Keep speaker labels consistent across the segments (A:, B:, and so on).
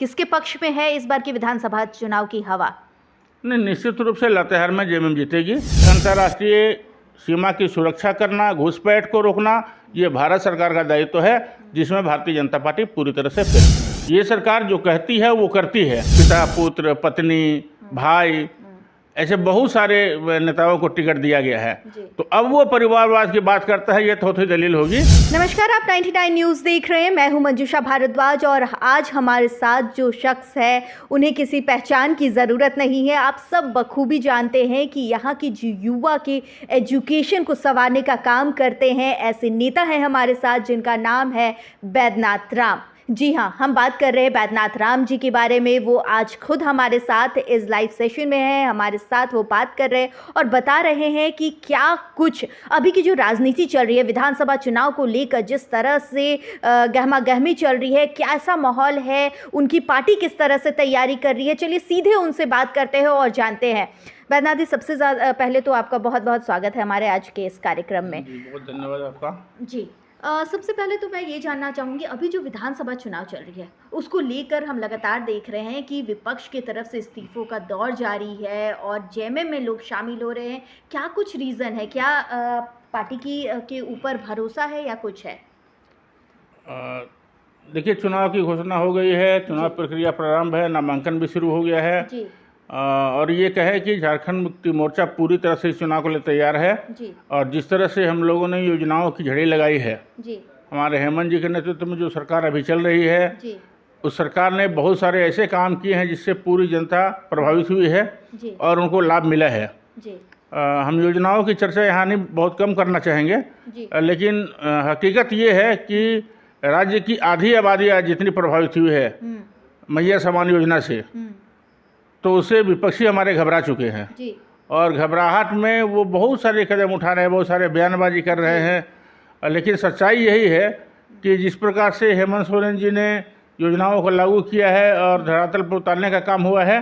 A: किसके पक्ष में है इस बार की विधानसभा चुनाव की हवा?
B: नहीं, निश्चित रूप से लातेहार में जेएमएम जीतेगी। अंतर्राष्ट्रीय सीमा की सुरक्षा करना, घुसपैठ को रोकना, ये भारत सरकार का दायित्व है, जिसमें भारतीय जनता पार्टी पूरी तरह से फिट। ये सरकार जो कहती है वो करती है। पिता, पुत्र, पत्नी, भाई, ऐसे बहुत सारे नेताओं को टिकट दिया गया है। तो अब वो परिवारवाद की बात करता है, ये थोड़ी दलील होगी।
A: नमस्कार, आप 99 न्यूज़ देख रहे हैं। मैं हूं मंजूषा भारद्वाज और आज हमारे साथ जो शख्स है उन्हें किसी पहचान की ज़रूरत नहीं है। आप सब बखूबी जानते हैं कि यहाँ की जो युवा के एजुकेशन को संवारने का काम करते हैं, ऐसे नेता हैं हमारे साथ जिनका नाम है बैद्यनाथ राम। जी हाँ, हम बात कर रहे हैं बैद्यनाथ राम जी के बारे में। वो आज खुद हमारे साथ इस लाइव सेशन में है, हमारे साथ वो बात कर रहे हैं और बता रहे हैं कि क्या कुछ अभी की जो राजनीति चल रही है विधानसभा चुनाव को लेकर, जिस तरह से गहमा गहमी चल रही है, कैसा माहौल है, उनकी पार्टी किस तरह से तैयारी कर रही है। चलिए सीधे उनसे बात करते हैं और जानते हैं। बैद्यनाथ जी, सबसे ज़्यादा पहले तो आपका बहुत बहुत स्वागत है हमारे आज के इस कार्यक्रम में।
B: बहुत धन्यवाद आपका।
A: जी, सबसे पहले तो मैं ये जानना चाहूँगी, अभी जो विधानसभा चुनाव चल रही है उसको लेकर हम लगातार देख रहे हैं कि विपक्ष की तरफ से इस्तीफों का दौर जारी है और जेएमएम में लोग शामिल हो रहे हैं। क्या कुछ रीज़न है? क्या पार्टी के ऊपर भरोसा है या कुछ है?
B: देखिए, चुनाव की घोषणा हो गई है, चुनाव प्रक्रिया प्रारंभ है, नामांकन भी शुरू हो गया है
A: जी।
B: और ये कहे कि झारखंड मुक्ति मोर्चा पूरी तरह से इस चुनाव को लिए तैयार है।
A: जी।
B: और जिस तरह से हम लोगों ने योजनाओं की झड़ी लगाई है,
A: जी।
B: हमारे हेमंत जी के नेतृत्व में जो सरकार अभी चल रही है,
A: जी।
B: उस सरकार ने बहुत सारे ऐसे काम किए हैं जिससे पूरी जनता प्रभावित हुई है
A: जी।
B: और उनको लाभ मिला है।
A: जी।
B: हम योजनाओं की चर्चा यहाँ नहीं बहुत कम करना चाहेंगे, लेकिन हकीकत ये है कि राज्य की आधी आबादी आज जितनी प्रभावित हुई है मैया समान योजना से, तो उससे विपक्षी हमारे घबरा चुके हैं।
A: जी। और
B: घबराहट में वो बहुत सारे कदम उठा रहे हैं, बहुत सारे बयानबाजी कर रहे हैं, लेकिन सच्चाई यही है कि जिस प्रकार से हेमंत सोरेन जी ने योजनाओं को लागू किया है और धरातल पर उतारने का काम हुआ है,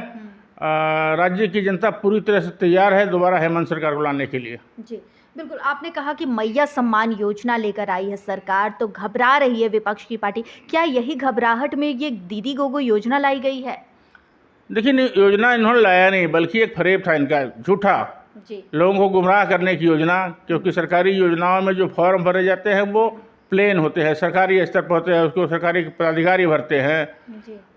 B: राज्य की जनता पूरी तरह से तैयार है दोबारा हेमंत सरकार को लाने के लिए।
A: जी बिल्कुल, आपने कहा कि मैया सम्मान योजना लेकर आई है सरकार, तो घबरा रही है विपक्ष की पार्टी। क्या यही घबराहट में ये दीदी गोगो योजना लाई गई है?
B: देखिए, योजना इन्होंने लाया नहीं, बल्कि एक फरेब था इनका, झूठा, लोगों को गुमराह करने की योजना। क्योंकि सरकारी योजनाओं में जो फॉर्म भरे जाते हैं वो प्लेन होते हैं, सरकारी स्तर पर होते हैं, उसको सरकारी पदाधिकारी भरते हैं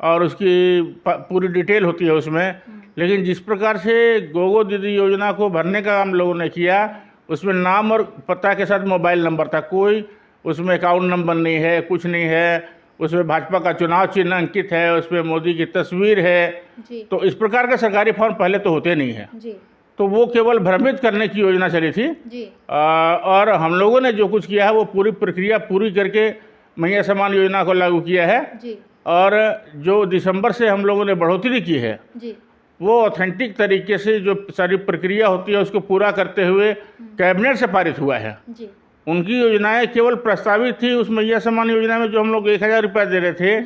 B: और उसकी पूरी डिटेल होती है उसमें। लेकिन जिस प्रकार से गोगो दीदी योजना को भरने का हम लोगों ने किया, उसमें नाम और पता के साथ मोबाइल नंबर था, कोई उसमें अकाउंट नंबर नहीं है, कुछ नहीं है। उसमें भाजपा का चुनाव चिन्ह अंकित है, उसमें मोदी की तस्वीर है। तो इस प्रकार के सरकारी फॉर्म पहले तो होते नहीं है। तो वो केवल भ्रमित करने की योजना चली थी। और हम लोगों ने जो कुछ किया है वो पूरी प्रक्रिया पूरी करके मैया सम्मान योजना को लागू किया है। और जो दिसंबर से हम लोगों ने बढ़ोतरी की है वो ऑथेंटिक तरीके से जो सारी प्रक्रिया होती है उसको पूरा करते हुए कैबिनेट से पारित हुआ है। उनकी योजनाएं केवल प्रस्तावित थी। उस मैया सम्मान योजना में जो हम लोग 1000 रुपया दे रहे थे,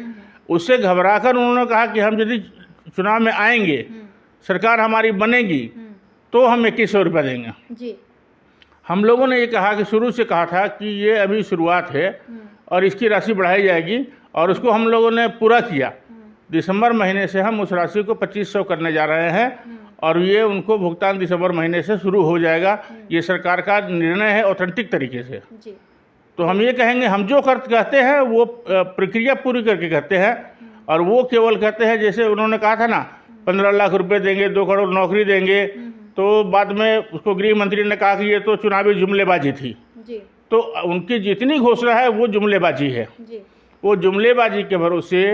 B: उससे घबराकर उन्होंने कहा कि हम यदि चुनाव में आएंगे, सरकार हमारी बनेगी, तो हम 2100 रुपया देंगे। हम लोगों ने ये कहा कि शुरू से कहा था कि ये अभी शुरुआत है और इसकी राशि बढ़ाई जाएगी, और उसको हम लोगों ने पूरा किया। दिसंबर महीने से हम उस राशि को 2500 करने जा रहे हैं और ये उनको भुगतान दिसंबर महीने से शुरू हो जाएगा। ये सरकार का निर्णय है ऑथेंटिक तरीके से। तो हम ये कहेंगे, हम जो कहते हैं वो प्रक्रिया पूरी करके कहते हैं, और वो केवल कहते हैं जैसे उन्होंने कहा था ना 15 लाख रुपए देंगे, 2 करोड़ नौकरी देंगे, तो बाद में उसको गृह मंत्री ने कहा कि ये तो चुनावी जुमलेबाजी थी। तो उनकी जितनी घोषणा है वो जुमलेबाजी है। वो जुमलेबाजी के भरोसे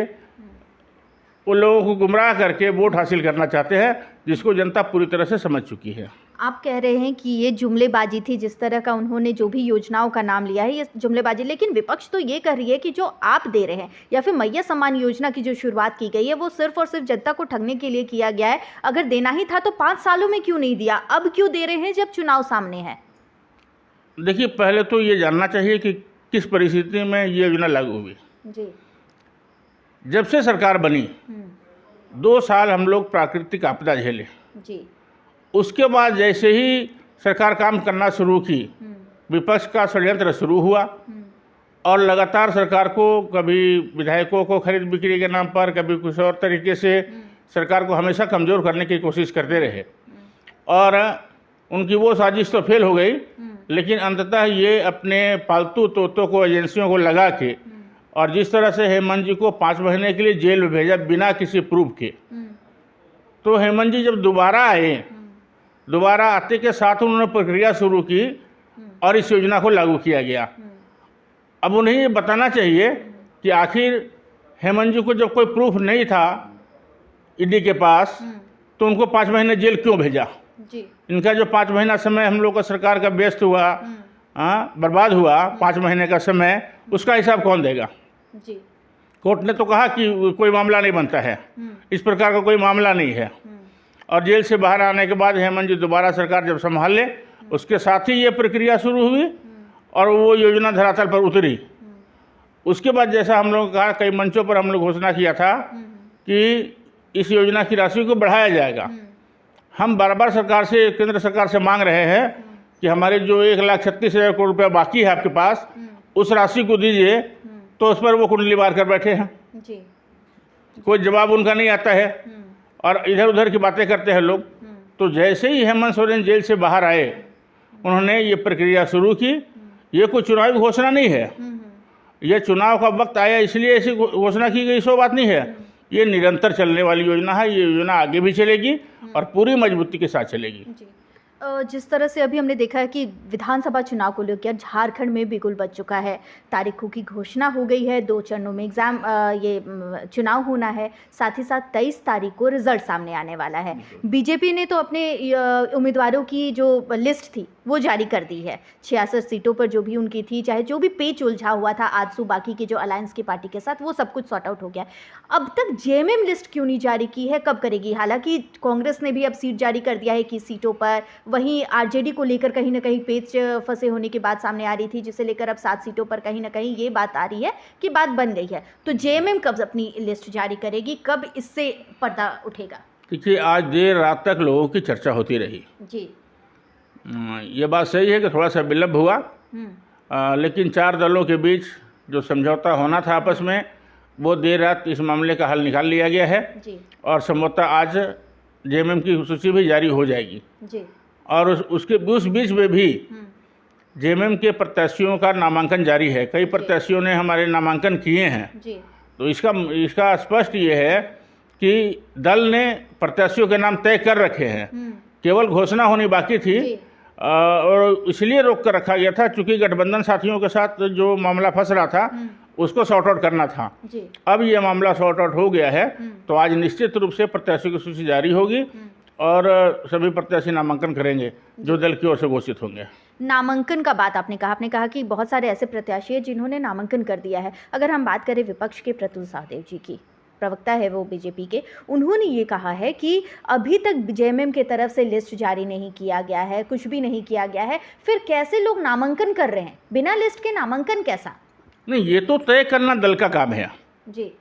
B: वो लोगों को गुमराह करके वोट हासिल करना चाहते हैं, जिसको जनता पूरी तरह से समझ चुकी है।
A: आप कह रहे हैं कि ये जुमलेबाजी थी, जिस तरह का उन्होंने जो भी योजनाओं का नाम लिया है ये जुमलेबाजी, लेकिन विपक्ष तो ये कह रही है कि जो आप दे रहे हैं या फिर मैया सम्मान योजना की जो शुरुआत की गई है वो सिर्फ और सिर्फ जनता को ठगने के लिए किया गया है। अगर देना ही था तो 5 सालों में क्यों नहीं दिया, अब क्यों दे रहे हैं जब चुनाव सामने है?
B: देखिए, पहले तो ये जानना चाहिए कि किस परिस्थिति में ये योजना लागू हुई। जब से सरकार बनी 2 साल हम लोग प्राकृतिक आपदा झेले। उसके बाद जैसे ही सरकार काम करना शुरू की, विपक्ष का षड्यंत्र शुरू हुआ और लगातार सरकार को कभी विधायकों को खरीद बिक्री के नाम पर, कभी कुछ और तरीके से सरकार को हमेशा कमज़ोर करने की कोशिश करते रहे। और उनकी वो साजिश तो फेल हो गई, लेकिन अंततः ये अपने पालतू तोतों को, एजेंसियों को लगा के, और जिस तरह से हेमंत जी को 5 महीने के लिए जेल में भेजा बिना किसी प्रूफ के, तो हेमंत जी जब दोबारा आए, दोबारा आते के साथ उन्होंने प्रक्रिया शुरू की और इस योजना को लागू किया गया। अब उन्हें ये बताना चाहिए कि आखिर हेमंत जी को जब कोई प्रूफ नहीं था ईडी के पास, तो उनको 5 महीने जेल क्यों भेजा?
A: जी।
B: इनका जो 5 महीना समय हम लोग का सरकार का वेस्ट हुआ, बर्बाद हुआ 5 महीने का समय, उसका हिसाब कौन देगा?
A: जी।
B: कोर्ट ने तो कहा कि कोई मामला नहीं बनता है, इस प्रकार का कोई मामला नहीं है। और जेल से बाहर आने के बाद हेमंत जी दोबारा सरकार जब संभाल ले, उसके साथ ही ये प्रक्रिया शुरू हुई और वो योजना धरातल पर उतरी। उसके बाद जैसा हम लोगों ने कहा, कई मंचों पर हम लोग घोषणा किया था कि इस योजना की राशि को बढ़ाया जाएगा। हम बार बार सरकार से, केंद्र सरकार से मांग रहे हैं कि हमारे जो 1,36,000 करोड़ रुपया बाकी है आपके पास, उस राशि को दीजिए, तो उस पर वो कुंडली मार कर बैठे हैं।
A: जी।
B: कोई जवाब उनका नहीं आता है और इधर उधर की बातें करते हैं लोग। तो जैसे ही हेमंत सोरेन जेल से बाहर आए, उन्होंने ये प्रक्रिया शुरू की। ये कोई चुनावी घोषणा नहीं है, ये चुनाव का वक्त आया इसलिए ऐसी घोषणा की गई, सो बात नहीं है। ये निरंतर चलने वाली योजना है। ये योजना आगे भी चलेगी और पूरी मजबूती के साथ चलेगी।
A: जी। जिस तरह से अभी हमने देखा है कि विधानसभा चुनाव को लेकर झारखंड में बिगुल बज चुका है, तारीखों की घोषणा हो गई है, 2 चरणों में चुनाव होना है, साथ ही साथ 23 तारीख को रिजल्ट सामने आने वाला है। बीजेपी ने तो अपने उम्मीदवारों की जो लिस्ट थी वो जारी कर दी है। 66 सीटों पर जो भी उनकी थी, चाहे जो भी पेच उलझा हुआ था आजसू बाकी की जो अलायंस की पार्टी के साथ, वो सब कुछ सॉर्ट आउट हो गया। अब तक जेएमएम लिस्ट क्यों नहीं जारी की है, कब करेगी? हालांकि कांग्रेस ने भी अब सीट जारी कर दिया है 21 सीटों पर, वहीं आरजेडी को लेकर कहीं ना कहीं पेच फंसे होने की बात सामने आ रही थी, जिसे लेकर अब 7 सीटों पर कहीं ना कहीं ये बात आ रही है कि बात बन गई है। तो जेएमएम कब अपनी लिस्ट जारी करेगी, कब इससे पर्दा उठेगा?
B: देखिए, आज देर रात तक लोगों की चर्चा होती रही।
A: जी।
B: ये बात सही है कि थोड़ा सा विलंब हुआ, लेकिन 4 दलों के बीच जो समझौता होना था आपस में, वो देर रात इस मामले का हल निकाल लिया गया है।
A: जी।
B: और संभवतः आज जेएमएम की सूची भी जारी हो जाएगी।
A: जी।
B: और उस बीच में भी जेएमएम के प्रत्याशियों का नामांकन जारी है। कई प्रत्याशियों ने हमारे नामांकन किए हैं।
A: जी।
B: तो इसका स्पष्ट ये है कि दल ने प्रत्याशियों के नाम तय कर रखे हैं, केवल घोषणा होनी बाकी थी। और इसलिए रोक कर रखा गया था चूंकि गठबंधन साथियों के साथ जो मामला फंस रहा था उसको सॉर्ट आउट करना था।
A: जी।
B: अब ये मामला सॉर्ट आउट हो गया है, तो आज निश्चित रूप से प्रत्याशियों की सूची जारी होगी और सभी प्रत्याशी नामांकन करेंगे जो दल की ओर से घोषित होंगे।
A: नामांकन का बात आपने कहा कि बहुत सारे ऐसे प्रत्याशी हैं जिन्होंने नामांकन कर दिया है। अगर हम बात करें विपक्ष के प्रतुल सहदेव जी की, प्रवक्ता है वो बीजेपी के, उन्होंने ये कहा है कि अभी तक जेएमएम की तरफ से लिस्ट जारी नहीं किया गया है, कुछ भी नहीं किया गया है, फिर कैसे लोग नामांकन कर रहे हैं? बिना लिस्ट के नामांकन कैसा?
B: नहीं, ये तो तय करना दल का काम है।
A: जी।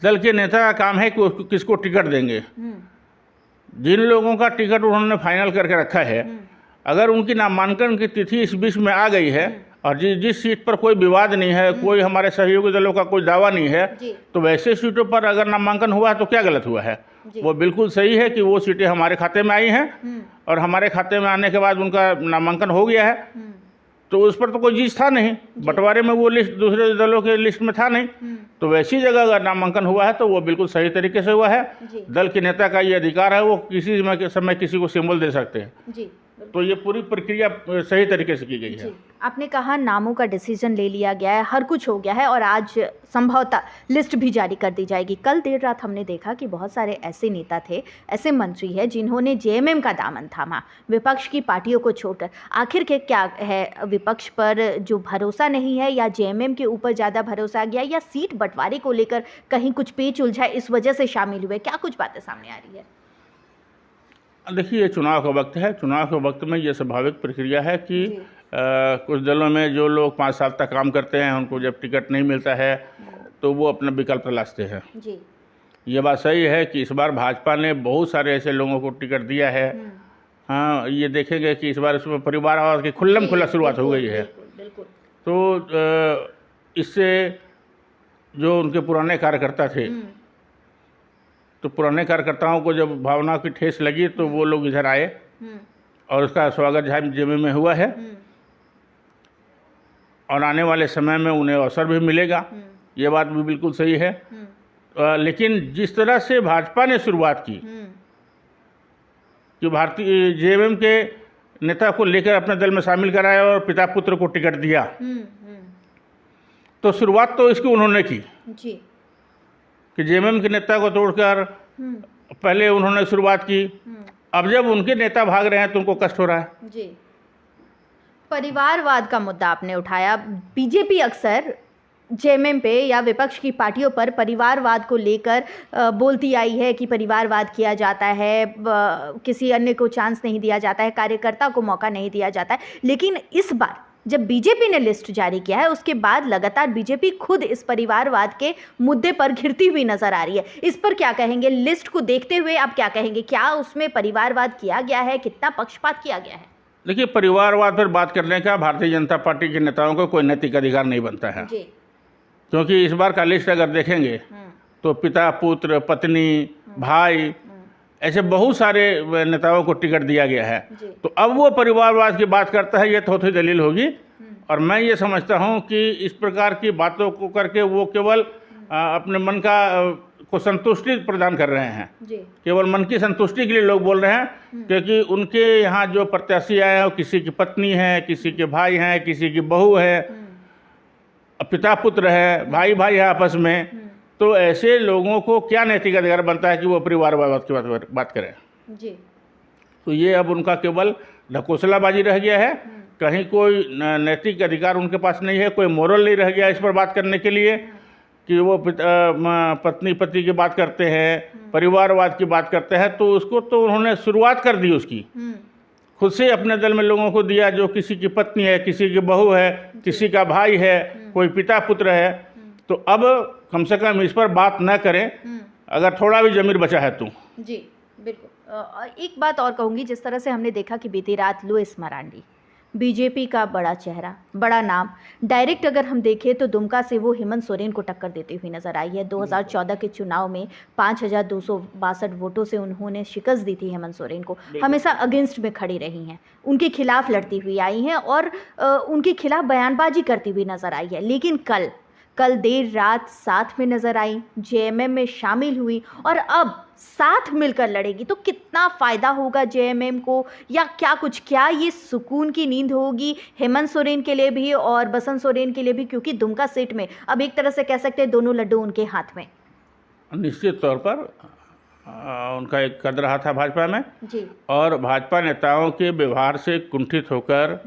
B: दल के नेता का काम है कि किसको टिकट देंगे। जिन लोगों का टिकट उन्होंने फाइनल करके रखा है, अगर उनकी नामांकन की तिथि इस बीच में आ गई है और जिस सीट पर कोई विवाद नहीं है, कोई हमारे सहयोगी दलों का कोई दावा नहीं है, तो वैसे सीटों पर अगर नामांकन हुआ है तो क्या गलत हुआ है? वो बिल्कुल सही है कि वो सीटें हमारे खाते में आई हैं और हमारे खाते में आने के बाद उनका नामांकन हो गया है, तो उस पर तो कोई चीज़ था नहीं, बंटवारे में वो लिस्ट दूसरे दलों के लिस्ट में था नहीं। तो वैसी जगह अगर नामांकन हुआ है तो वो बिल्कुल सही तरीके से हुआ है। दल के नेता का ये अधिकार है, वो किसी समय किसी को सिंबल दे सकते हैं। तो ये पूरी प्रक्रिया सही तरीके से की गई है।
A: आपने कहा नामों का डिसीजन ले लिया गया है, हर कुछ हो गया है और आज संभवतः लिस्ट भी जारी कर दी जाएगी। कल देर रात हमने देखा कि बहुत सारे ऐसे नेता थे, ऐसे मंत्री हैं जिन्होंने जेएमएम का दामन थामा, विपक्ष की पार्टियों को छोड़कर। आखिर के क्या है, विपक्ष पर जो भरोसा नहीं है या जेएमएम के ऊपर ज़्यादा भरोसा आ गया या सीट बंटवारे को लेकर कहीं कुछ पेच उलझा इस वजह से शामिल हुए? क्या कुछ बातें सामने आ रही है?
B: देखिए, ये चुनाव का वक्त है। चुनाव के वक्त में ये स्वाभाविक प्रक्रिया है कि कुछ दलों में जो लोग 5 साल तक काम करते हैं, उनको जब टिकट नहीं मिलता है तो वो अपना विकल्प तलाशते हैं।
A: जी।
B: ये बात सही है कि इस बार भाजपा ने बहुत सारे ऐसे लोगों को टिकट दिया है। हाँ, ये देखेंगे कि इस बार इसमें परिवारवाद की खुल्लम खुल्ला शुरुआत हो गई है।
A: बिल्कुल।
B: तो इससे जो उनके पुराने कार्यकर्ता थे, तो पुराने कार्यकर्ताओं को जब भावना की ठेस लगी तो वो लोग इधर आए और उसका स्वागत जेएमएम में हुआ है और आने वाले समय में उन्हें अवसर भी मिलेगा। ये बात भी बिल्कुल सही है। लेकिन जिस तरह से भाजपा ने शुरुआत की कि भारतीय जेएमएम के नेता को लेकर अपने दल में शामिल कराया और पिता पुत्र को टिकट दिया, तो शुरुआत तो इसकी उन्होंने की
A: जी
B: कि जेएमएम के नेता को तोड़कर पहले उन्होंने शुरुआत की। अब जब उनके नेता भाग रहे हैं तो उनको कष्ट हो रहा है।
A: जी, परिवारवाद का मुद्दा आपने उठाया। बीजेपी अक्सर जेएमएम पे या विपक्ष की पार्टियों पर परिवारवाद को लेकर बोलती आई है कि परिवारवाद किया जाता है, किसी अन्य को चांस नहीं दिया जाता है, कार्यकर्ता को मौका नहीं दिया जाता है। लेकिन इस बार जब बीजेपी ने लिस्ट जारी किया है उसके बाद लगातार बीजेपी खुद इस परिवारवाद के मुद्दे पर घिरती हुई नजर आ रही है। इस पर क्या कहेंगे? लिस्ट को देखते हुए आप क्या कहेंगे? क्या उसमें परिवारवाद किया गया है? कितना पक्षपात किया गया है?
B: देखिए, परिवारवाद पर बात करने का भारतीय जनता पार्टी के नेताओं को कोई नैतिक अधिकार नहीं बनता है
A: जी।
B: क्योंकि इस बार का लिस्ट अगर देखेंगे तो पिता पुत्र पत्नी भाई ऐसे बहुत सारे नेताओं को टिकट दिया गया है। तो अब वो परिवारवाद की बात करता है, ये थोड़ी दलील होगी। और मैं ये समझता हूँ कि इस प्रकार की बातों को करके वो केवल अपने मन का को संतुष्टि प्रदान कर रहे हैं। केवल मन की संतुष्टि के लिए लोग बोल रहे हैं, क्योंकि उनके यहाँ जो प्रत्याशी आए हैं किसी की पत्नी है, किसी के भाई हैं, किसी की बहू है, पिता पुत्र है, भाई भाई है आपस में। तो ऐसे लोगों को क्या नैतिक अधिकार बनता है कि वो परिवारवाद की बात करें? जी। तो ये अब उनका केवल ढकोसलाबाजी रह गया है। कहीं कोई नैतिक अधिकार उनके पास नहीं है, कोई मोरल नहीं रह गया इस पर बात करने के लिए कि वो पत्नी पति की बात करते हैं, परिवारवाद की बात करते हैं। तो उसको तो उन्होंने शुरुआत कर दी उसकी, खुद से अपने दल में लोगों को दिया जो किसी की पत्नी है, किसी की बहू है, किसी का भाई है, कोई पिता पुत्र है। तो अब कम से कम इस पर बात न करें अगर थोड़ा भी ज़मीर बचा है तो।
A: जी बिल्कुल। एक बात और कहूँगी, जिस तरह से हमने देखा कि बीती रात लुइस मरांडी बीजेपी का बड़ा चेहरा, बड़ा नाम, डायरेक्ट अगर हम देखें तो दुमका से वो हेमंत सोरेन को टक्कर देती हुई नजर आई है। 2014 के चुनाव में 5262 वोटों से उन्होंने शिकस्त दी थी हेमंत सोरेन को। हमेशा अगेंस्ट में खड़ी रही हैं, उनके खिलाफ लड़ती हुई आई हैं और उनके खिलाफ बयानबाजी करती हुई नजर आई है। लेकिन कल देर रात साथ में नजर आई, जेएमएम में शामिल हुई और अब साथ मिलकर लड़ेगी। तो कितना फ़ायदा होगा जेएमएम को, या क्या ये सुकून की नींद होगी हेमंत सोरेन के लिए भी और बसंत सोरेन के लिए भी? क्योंकि दुमका सीट में अब एक तरह से कह सकते हैं दोनों लड्डू उनके हाथ में।
B: निश्चित तौर पर उनका एक कद रहा था भाजपा में जी। और भाजपा नेताओं के व्यवहार से कुंठित होकर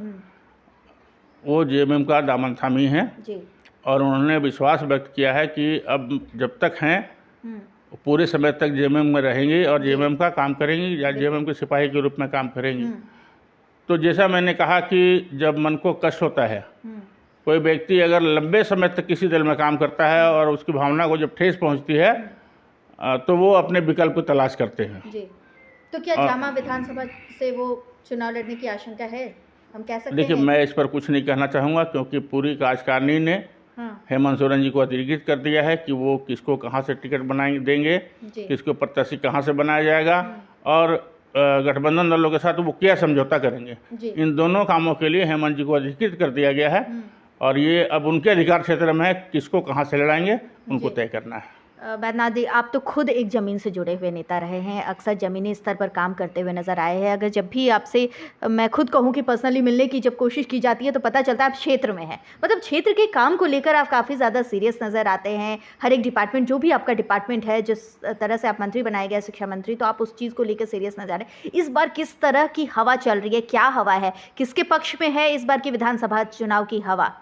B: वो जेएमएम का दामन थामी हैं जी। और उन्होंने विश्वास व्यक्त किया है कि अब जब तक हैं पूरे समय तक जेएमएम में रहेंगे और जेएमएम का काम करेंगी या जेएमएम के सिपाही के रूप में काम करेंगी। तो जैसा मैंने कहा कि जब मन को कष्ट होता है, कोई व्यक्ति अगर लंबे समय तक किसी दल में काम करता है और उसकी भावना को जब ठेस पहुंचती है तो वो अपने विकल्प को तलाश करते हैं जी।
A: तो क्या जामा विधानसभा से वो चुनाव लड़ने की आशंका है, हम कह सकते हैं?
B: देखिए, मैं इस पर कुछ नहीं कहना चाहूँगा क्योंकि पूरी कार्यकारिणी ने हेमंत सोरेन जी को अधिकृत कर दिया है कि वो किसको कहाँ से टिकट बनाएंगे देंगे, किसको प्रत्याशी कहाँ से बनाया जाएगा और गठबंधन दलों के साथ वो क्या समझौता करेंगे। इन दोनों कामों के लिए हेमंत जी को अधिकृत कर दिया गया है और ये अब उनके अधिकार क्षेत्र में है, किसको कहाँ से लड़ाएंगे उनको तय करना है।
A: बैद्यनाथ जी, आप तो खुद एक ज़मीन से जुड़े हुए नेता रहे हैं, अक्सर ज़मीनी स्तर पर काम करते हुए नज़र आए हैं। अगर जब भी आपसे मैं खुद कहूं कि पर्सनली मिलने की जब कोशिश की जाती है तो पता चलता है आप क्षेत्र में हैं, मतलब क्षेत्र के काम को लेकर आप काफ़ी ज़्यादा सीरियस नज़र आते हैं। हर एक डिपार्टमेंट, जो भी आपका डिपार्टमेंट है, जिस तरह से आप मंत्री बनाए गए शिक्षा मंत्री, तो आप उस चीज़ को लेकर सीरियस नज़र आ रहे हैं। इस बार किस तरह की हवा चल रही है, क्या हवा है, किसके पक्ष में है इस बार की विधानसभा चुनाव की हवा?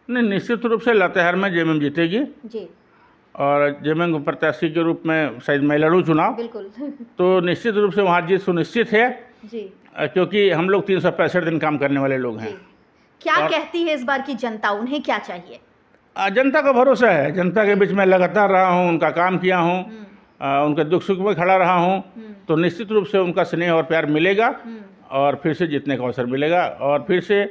B: नहीं, निश्चित रूप से लातेहार में जेएमएम जीतेगी जी। और जेएमएम प्रत्याशी के रूप में शायद मैं लड़ूँ चुनाव, बिल्कुल तो निश्चित रूप से वहाँ जीत सुनिश्चित है जी। क्योंकि हम लोग 365 दिन काम करने वाले लोग हैं।
A: क्या कहती है इस बार की जनता, उन्हें क्या चाहिए?
B: जनता का भरोसा है, जनता के बीच में लगातार रहा हूँ, उनका काम किया हूँ, उनके दुख सुख में खड़ा रहा हूँ, तो निश्चित रूप से उनका स्नेह और प्यार मिलेगा और फिर से जीतने का अवसर मिलेगा और फिर से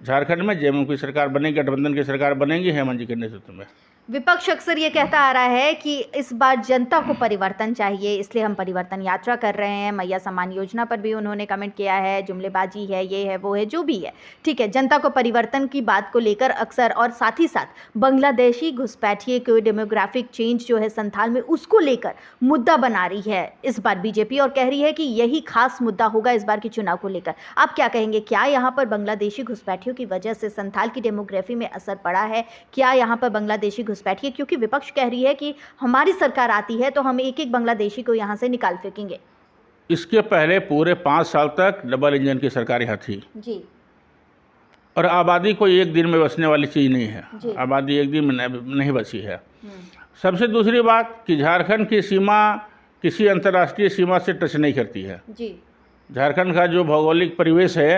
B: झारखंड में जेएमएम की सरकार बनेगी, गठबंधन की सरकार बनेगी हेमंत जी के नेतृत्व में।
A: विपक्ष अक्सर ये कहता आ रहा है कि इस बार जनता को परिवर्तन चाहिए, इसलिए हम परिवर्तन यात्रा कर रहे हैं। मैया सम्मान योजना पर भी उन्होंने कमेंट किया है, जुमलेबाजी है, ये है, वो है, जो भी है, ठीक है। जनता को परिवर्तन की बात को लेकर अक्सर, और साथ ही साथ बांग्लादेशी घुसपैठिए को डेमोग्राफिक चेंज जो है संथाल में, उसको लेकर मुद्दा बना रही है इस बार बीजेपी, और कह रही है कि यही खास मुद्दा होगा इस बार के चुनाव को लेकर। आप क्या कहेंगे, क्या यहाँ पर बांग्लादेशी घुसपैठियों की वजह से संथाल की डेमोग्राफी में असर पड़ा है? क्या यहाँ पर बांग्लादेशी घुसपैठिए, क्योंकि विपक्ष कह रही है कि हमारी सरकार आती है तो हम एक एक बांग्लादेशी को यहाँ से निकाल फेंकेंगे।
B: इसके पहले पूरे 5 साल तक डबल इंजन की सरकार यहाँ थी
A: जी।
B: और आबादी कोई एक दिन में बसने वाली चीज़ नहीं है, आबादी एक दिन में नहीं बसी है। सबसे दूसरी बात कि झारखंड की सीमा किसी अंतर्राष्ट्रीय सीमा से टच नहीं करती है
A: जी।
B: झारखंड का जो भौगोलिक परिवेश है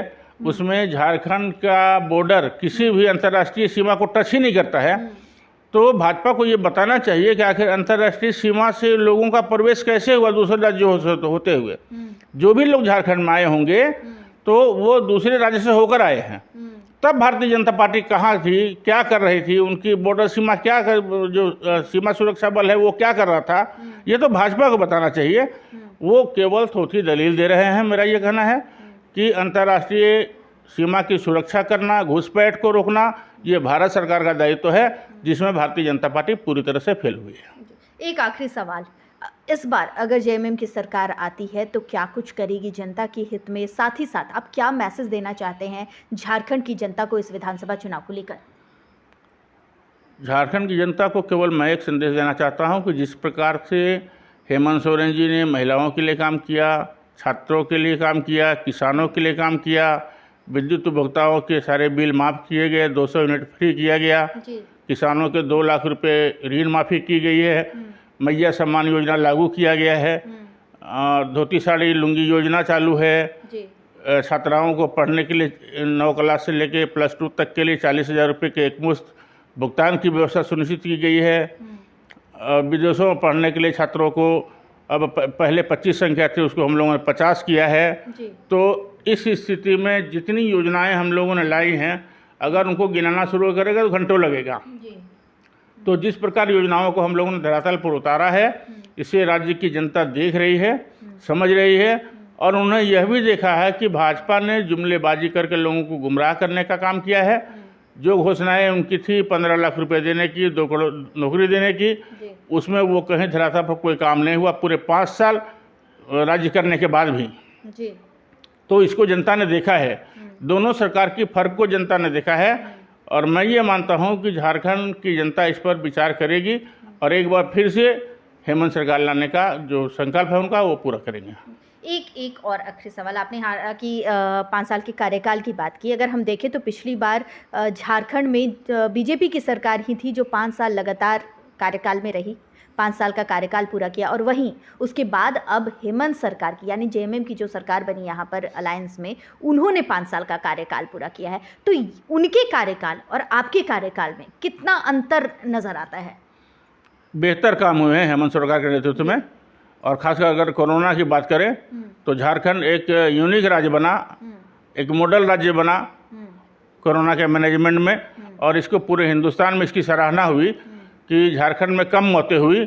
B: उसमें झारखंड का बॉर्डर किसी भी अंतर्राष्ट्रीय सीमा को टच ही नहीं करता है। तो भाजपा को ये बताना चाहिए कि आखिर अंतर्राष्ट्रीय सीमा से लोगों का प्रवेश कैसे हुआ दूसरे राज्यों होते हुए। जो भी लोग झारखंड में आए होंगे तो वो दूसरे राज्य से होकर आए हैं। तब भारतीय जनता पार्टी कहाँ थी, क्या कर रही थी, उनकी बॉर्डर सीमा क्या जो सीमा सुरक्षा बल है वो क्या कर रहा था, ये तो भाजपा को बताना चाहिए। वो केवल थोथी दलील दे रहे हैं। मेरा ये कहना है कि अंतर्राष्ट्रीय सीमा की सुरक्षा करना, घुसपैठ को रोकना, ये भारत सरकार का दायित्व है, जिसमें भारतीय जनता पार्टी पूरी तरह से फेल हुई है।
A: एक आखिरी सवाल, इस बार अगर जेएमएम की सरकार आती है तो क्या कुछ करेगी जनता के हित में? साथ ही साथ आप क्या मैसेज देना चाहते हैं झारखंड की जनता को इस विधानसभा चुनाव को लेकर?
B: झारखंड की जनता को केवल मैं एक संदेश देना चाहता हूं कि जिस प्रकार से हेमंत सोरेन जी ने महिलाओं के लिए काम किया, छात्रों के लिए काम किया, किसानों के लिए काम किया, विद्युत उपभोक्ताओं के सारे बिल माफ़ किए गए, 200 यूनिट फ्री किया गया, किसानों के 2 लाख रुपए ऋण माफ़ी की गई है, मैया सम्मान योजना लागू किया गया है, धोती साड़ी लुंगी योजना चालू है, छात्राओं को पढ़ने के लिए 9 क्लास से लेकर +2 तक के लिए 40,000 रुपये के एकमुश्त भुगतान की व्यवस्था सुनिश्चित की गई है। विदेशों में पढ़ने के लिए छात्रों को अब पहले 25 संख्या थी, उसको हम लोगों ने 50 किया है। तो इस स्थिति में जितनी योजनाएं हम लोगों ने लाई हैं, अगर उनको गिनाना शुरू करेगा तो घंटों लगेगा। तो जिस प्रकार योजनाओं को हम लोगों ने धरातल पर उतारा है, इसे राज्य की जनता देख रही है, समझ रही है, और उन्होंने यह भी देखा है कि भाजपा ने जुमलेबाजी करके लोगों को गुमराह करने का काम किया है। जो घोषणाएं उनकी थी 15 लाख रुपए देने की, 2 करोड़ नौकरी देने की, उसमें वो कहीं धरातल पर कोई काम नहीं हुआ पूरे 5 साल राज्य करने के बाद भी। तो इसको जनता ने देखा है, दोनों सरकार की फर्क को जनता ने देखा है, और मैं ये मानता हूं कि झारखंड की जनता इस पर विचार करेगी और एक बार फिर से हेमंत सरकार लाने का जो संकल्प है उनका वो पूरा करेंगे।
A: एक और आखिरी सवाल, आपने कि 5 साल के कार्यकाल की बात की। अगर हम देखें तो पिछली बार झारखंड में बीजेपी की सरकार ही थी जो 5 साल लगातार कार्यकाल में रही, 5 साल का कार्यकाल पूरा किया, और वहीं उसके बाद अब हेमंत सरकार की यानी जेएमएम की जो सरकार बनी यहाँ पर अलायंस में, उन्होंने 5 साल का कार्यकाल पूरा किया है। तो उनके कार्यकाल और आपके कार्यकाल में कितना अंतर नज़र आता है?
B: बेहतर काम हुए हैं हेमंत सरकार के नेतृत्व में, और खासकर अगर कोरोना की बात करें तो झारखंड एक यूनिक राज्य बना, एक मॉडल राज्य बना कोरोना के मैनेजमेंट में, और इसको पूरे हिंदुस्तान में इसकी सराहना हुई कि झारखंड में कम मौतें हुई,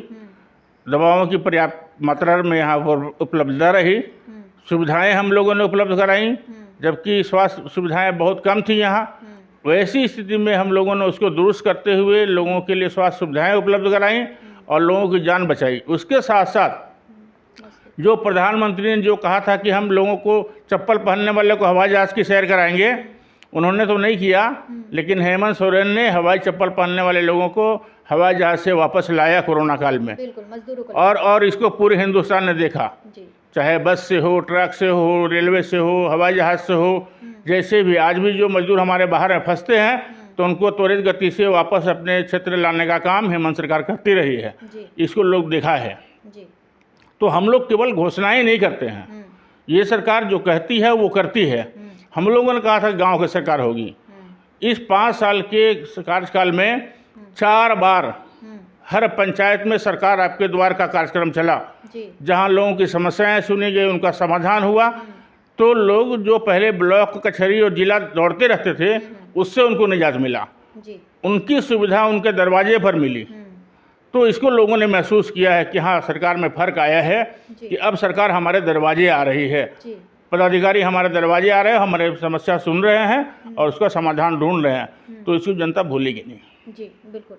B: दवाओं की पर्याप्त मात्रा में यहाँ पर उपलब्धता रही, सुविधाएं हम लोगों ने उपलब्ध कराई, जबकि स्वास्थ्य सुविधाएं बहुत कम थी यहाँ। वैसी स्थिति में हम लोगों ने उसको दुरुस्त करते हुए लोगों के लिए स्वास्थ्य सुविधाएं उपलब्ध कराई और लोगों की जान बचाई। उसके साथ साथ जो प्रधानमंत्री ने जो कहा था कि हम लोगों को चप्पल पहनने वाले को हवाई जहाज़ की सैर कराएंगे, उन्होंने तो नहीं किया, लेकिन हेमंत सोरेन ने हवाई चप्पल पहनने वाले लोगों को हवाई जहाज़ से वापस लाया कोरोना काल में।
A: मजदूरों को
B: और इसको पूरे हिंदुस्तान ने देखा, चाहे बस से हो, ट्रक से हो, रेलवे से हो, हवाई जहाज़ से हो, जैसे भी। आज भी जो मजदूर हमारे बाहर फंसते हैं तो उनको त्वरित गति से वापस अपने क्षेत्र लाने का काम हेमंत सरकार करती रही है, इसको लोग देखा है। तो हम लोग केवल घोषणाएं नहीं करते हैं, ये सरकार जो कहती है वो करती है। हम लोगों ने कहा था गांव की सरकार होगी, इस 5 साल के कार्यकाल में 4 बार हर पंचायत में सरकार आपके द्वार का कार्यक्रम चला, जहां लोगों की समस्याएं सुनी गई, उनका समाधान हुआ। तो लोग जो पहले ब्लॉक, कचहरी और जिला दौड़ते रहते थे, उससे उनको निजात मिला,
A: जी।
B: उनकी सुविधा उनके दरवाजे पर मिली। तो इसको लोगों ने महसूस किया है कि हाँ, सरकार में फ़र्क आया है कि अब सरकार हमारे दरवाजे आ रही है, पदाधिकारी हमारे दरवाजे आ रहे हैं, हमारे समस्या सुन रहे हैं और उसका समाधान ढूंढ रहे हैं, तो इसको जनता भूलेगी नहीं।
A: जी, बिल्कुल।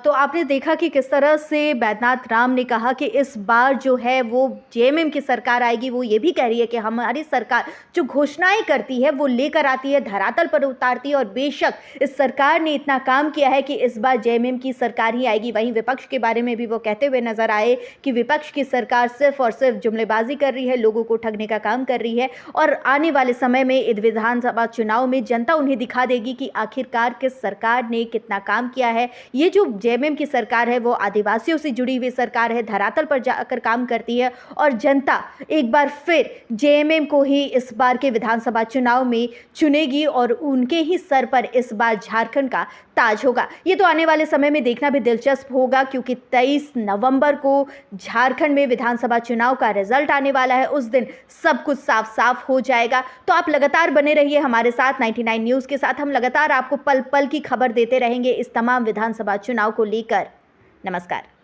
A: तो आपने देखा कि किस तरह से बैद्यनाथ राम ने कहा कि इस बार जो है वो जेएमएम की सरकार आएगी। वो ये भी कह रही है कि हमारी सरकार जो घोषणाएं करती है वो लेकर आती है, धरातल पर उतारती है, और बेशक इस सरकार ने इतना काम किया है कि इस बार जेएमएम की सरकार ही आएगी। वहीं विपक्ष के बारे में भी वो कहते हुए नजर आए कि विपक्ष की सरकार सिर्फ और सिर्फ जुमलेबाजी कर रही है, लोगों को ठगने का काम कर रही है, और आने वाले समय में इस विधानसभा चुनाव में जनता उन्हें दिखा देगी कि आखिरकार किस सरकार ने कितना काम किया है। ये जो जेएमएम की सरकार है वो आदिवासियों से जुड़ी हुई सरकार है, धरातल पर जाकर काम करती है, और जनता एक बार फिर जेएमएम को ही इस बार के विधानसभा चुनाव में चुनेगी और उनके ही सर पर इस बार झारखंड का ताज होगा। ये तो आने वाले समय में देखना भी दिलचस्प होगा, क्योंकि 23 नवंबर को झारखंड में विधानसभा चुनाव का रिजल्ट आने वाला है। उस दिन सब कुछ साफ साफ हो जाएगा। तो आप लगातार बने रहिए हमारे साथ 99 न्यूज़ के साथ। हम लगातार आपको पल पल की खबर देते रहेंगे इस तमाम विधानसभा चुनाव को लेकर। नमस्कार।